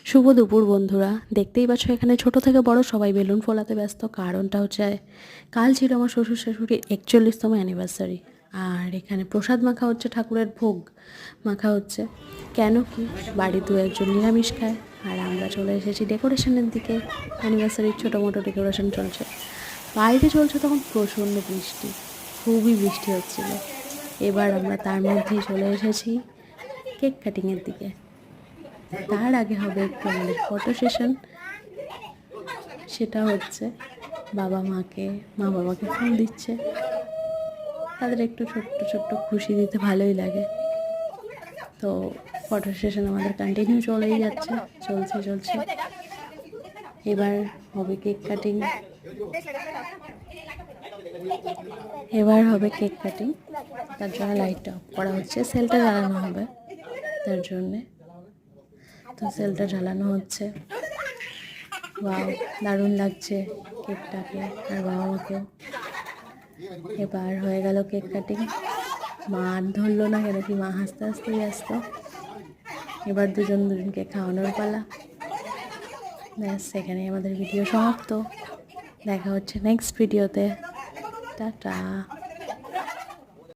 শুভ দুপুর বন্ধুরা, দেখতেই পাচ্ছ এখানে ছোট থেকে বড় সবাই বেলুন ফোলাতে ব্যস্ত। কারণটা হচ্ছে কাল ছিল আমার শ্বশুর শাশুড়ির 41তম অ্যানিভার্সারি। আর এখানে প্রসাদ মাখা হচ্ছে, ঠাকুরের ভোগ মাখা হচ্ছে। কেন কি, বাড়ি দু একজন নিরামিষ খায় আর আমরা চলে এসেছি ডেকোরেশনের দিকে। অ্যানিভার্সারির ছোটো মোটো ডেকোরেশন চলছে। বাইরে চলছে তখন প্রচণ্ড বৃষ্টি, খুবই বৃষ্টি হচ্ছিল। এবার আমরা তার মধ্যেই চলে এসেছি কেক কাটিংয়ের দিকে। তার আগে হবে একটু আমাদের ফটো সেশন। সেটা হচ্ছে মা বাবাকে ফুল দিচ্ছে। তাদের একটু ছোট্ট ছোট্ট খুশি দিতে ভালোই লাগে। তো ফটো সেশন আমাদের কন্টিনিউ চলেই যাচ্ছে, চলছে। এবার হবে কেক কাটিং। তার জন্য লাইটটা অফ করা হচ্ছে, সেলটা জ্বালানো হবে তার জন্যে। তো সেলটা জ্বালানো হচ্ছে। ওয়াও, দারুণ লাগছে কেকটাকে আর বাবা মাকেও। এবার হয়ে গেল কেক কাটিং। মা আর ধরলো না, কেন কি মা হাসতে হাসতেই ব্যস্ত। এবার দুজনকে খাওয়ানোর পালা। ব্যাস, এখানেই আমাদের ভিডিও সমাপ্ত। দেখা হচ্ছে নেক্সট ভিডিওতে। টাটা।